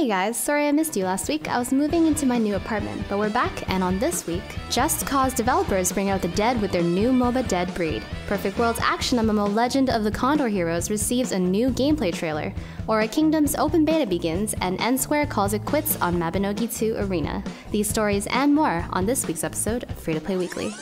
Hey guys, sorry I missed you last week. I was moving into my new apartment, but we're back, and on this week, Just Cause developers bring out the dead with their new MOBA Deadbreed. Perfect World's action MMO Legend of the Condor Heroes receives a new gameplay trailer. Aura Kingdom's open beta begins, and Nsquare calls it quits on Mabinogi II Arena. These stories and more on this week's episode of Free-to-Play Weekly.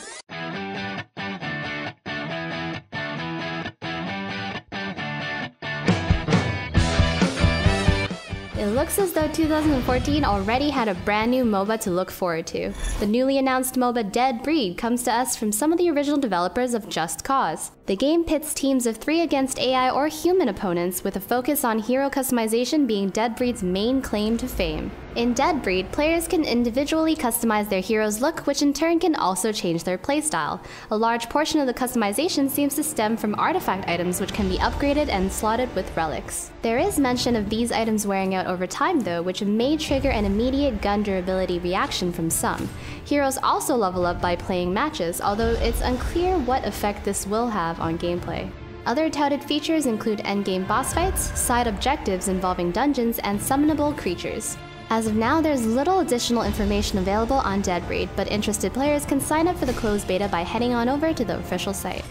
It looks as though 2014 already had a brand new MOBA to look forward to. The newly announced MOBA Deadbreed comes to us from some of the original developers of Just Cause. The game pits teams of 3 against AI or human opponents, with a focus on hero customization being Deadbreed's main claim to fame. In Deadbreed, players can individually customize their hero's look, which in turn can also change their playstyle. A large portion of the customization seems to stem from artifact items, which can be upgraded and slotted with relics. There is mention of these items wearing out over time though, which may trigger an immediate gun durability reaction from some. Heroes also level up by playing matches, although it's unclear what effect this will have on gameplay. Other touted features include endgame boss fights, side objectives involving dungeons, and summonable creatures. As of now, there's little additional information available on Deadbreed, but interested players can sign up for the closed beta by heading on over to the official site.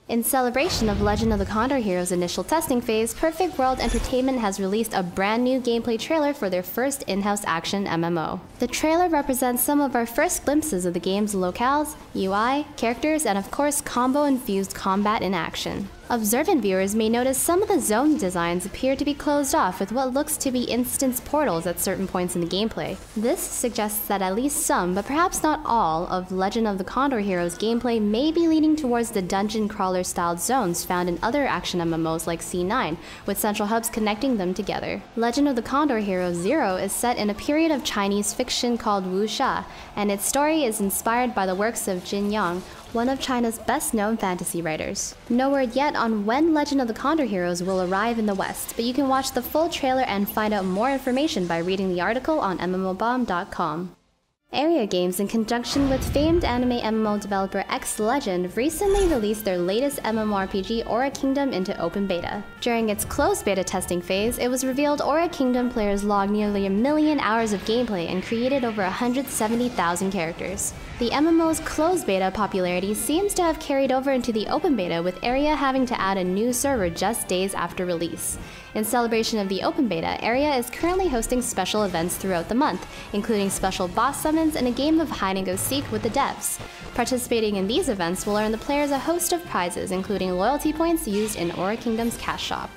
In celebration of Legend of the Condor Heroes' initial testing phase, Perfect World Entertainment has released a brand new gameplay trailer for their first in-house action MMO. The trailer represents some of our first glimpses of the game's locales, UI, characters, and of course combo-infused combat in action. Observant viewers may notice some of the zone designs appear to be closed off with what looks to be instance portals at certain points in the gameplay. This suggests that at least some, but perhaps not all, of Legend of the Condor Heroes gameplay may be leaning towards the dungeon crawler styled zones found in other action MMOs like C9, with central hubs connecting them together. Legend of the Condor Heroes 0 is set in a period of Chinese fiction called wuxia, and its story is inspired by the works of Jin Yang, one of China's best-known fantasy writers. No word yet on when Legend of the Condor Heroes will arrive in the West, but you can watch the full trailer and find out more information by reading the article on MMOBomb.com. Area Games, in conjunction with famed anime MMO developer X Legend, recently released their latest MMORPG Aura Kingdom into open beta. During its closed beta testing phase, it was revealed Aura Kingdom players logged nearly 1 million hours of gameplay and created over 170,000 characters. The MMO's closed beta popularity seems to have carried over into the open beta, with Area having to add a new server just days after release. In celebration of the open beta, Area is currently hosting special events throughout the month, including special boss summons and a game of hide-and-go-seek with the devs. Participating in these events will earn the players a host of prizes, including loyalty points used in Aura Kingdom's cash shop.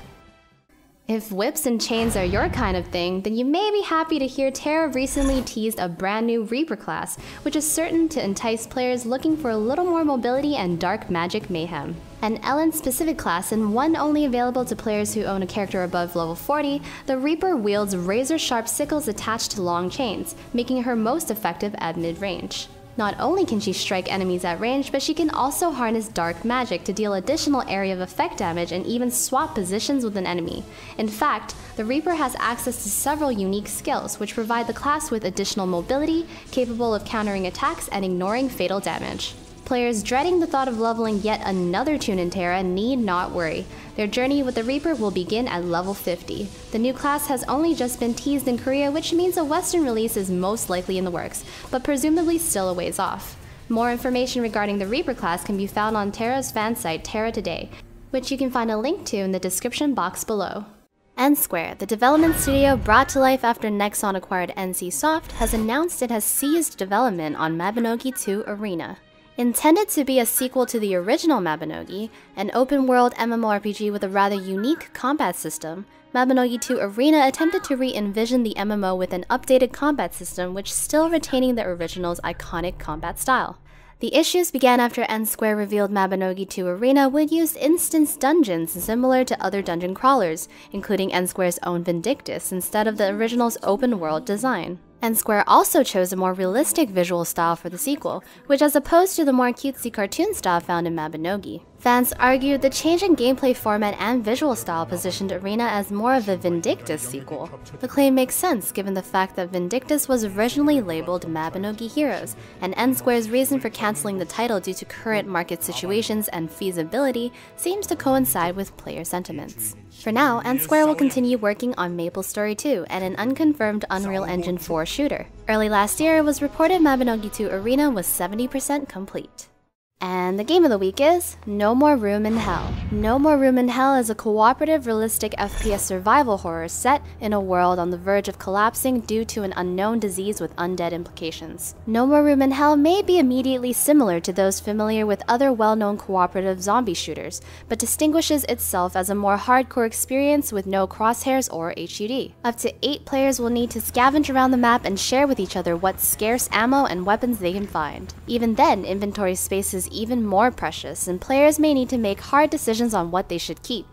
If whips and chains are your kind of thing, then you may be happy to hear Tera recently teased a brand new Reaper class, which is certain to entice players looking for a little more mobility and dark magic mayhem. An Ellen-specific class and one only available to players who own a character above level 40, the Reaper wields razor-sharp sickles attached to long chains, making her most effective at mid-range. Not only can she strike enemies at range, but she can also harness dark magic to deal additional area of effect damage and even swap positions with an enemy. In fact, the Reaper has access to several unique skills, which provide the class with additional mobility, capable of countering attacks and ignoring fatal damage. Players dreading the thought of leveling yet another toon in Tera need not worry. Their journey with the Reaper will begin at level 50. The new class has only just been teased in Korea, which means a Western release is most likely in the works, but presumably still a ways off. More information regarding the Reaper class can be found on Tera's fan site Tera Today, which you can find a link to in the description box below. Nsquare, the development studio brought to life after Nexon acquired NCSoft, has announced it has ceased development on Mabinogi II Arena. Intended to be a sequel to the original Mabinogi, an open-world MMORPG with a rather unique combat system, Mabinogi II Arena attempted to re-envision the MMO with an updated combat system which still retaining the original's iconic combat style. The issues began after Nsquare revealed Mabinogi II Arena would use instance dungeons similar to other dungeon crawlers, including Nsquare's own Vindictus, instead of the original's open-world design. Nsquare also chose a more realistic visual style for the sequel, which as opposed to the more cutesy cartoon style found in Mabinogi. Fans argued the change in gameplay format and visual style positioned Arena as more of a Vindictus sequel. The claim makes sense given the fact that Vindictus was originally labeled Mabinogi Heroes, and Nsquare's reason for cancelling the title due to current market situations and feasibility seems to coincide with player sentiments. For now, Nsquare will continue working on MapleStory 2 and an unconfirmed Unreal Engine 4 shooter. Early last year, it was reported Mabinogi II Arena was 70% complete. And the game of the week is No More Room in Hell. No More Room in Hell is a cooperative, realistic FPS survival horror set in a world on the verge of collapsing due to an unknown disease with undead implications. No More Room in Hell may be immediately similar to those familiar with other well-known cooperative zombie shooters, but distinguishes itself as a more hardcore experience with no crosshairs or HUD. Up to 8 players will need to scavenge around the map and share with each other what scarce ammo and weapons they can find. Even then, inventory space is even more precious, and players may need to make hard decisions on what they should keep.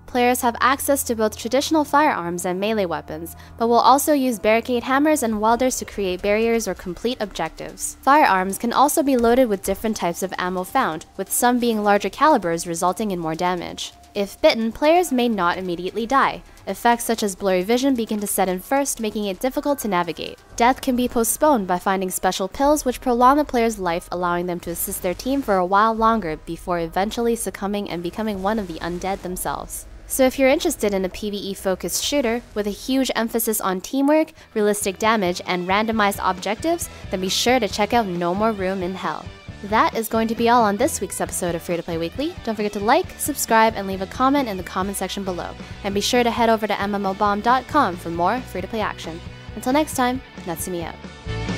Players have access to both traditional firearms and melee weapons, but will also use barricade hammers and welders to create barriers or complete objectives. Firearms can also be loaded with different types of ammo found, with some being larger calibers resulting in more damage. If bitten, players may not immediately die. Effects such as blurry vision begin to set in first, making it difficult to navigate. Death can be postponed by finding special pills which prolong the player's life, allowing them to assist their team for a while longer before eventually succumbing and becoming one of the undead themselves. So if you're interested in a PvE-focused shooter with a huge emphasis on teamwork, realistic damage, and randomized objectives, then be sure to check out No More Room in Hell. That is going to be all on this week's episode of Free-to-Play Weekly. Don't forget to like, subscribe, and leave a comment in the comment section below. And be sure to head over to MMOBomb.com for more free-to-play action. Until next time, Natsumii out.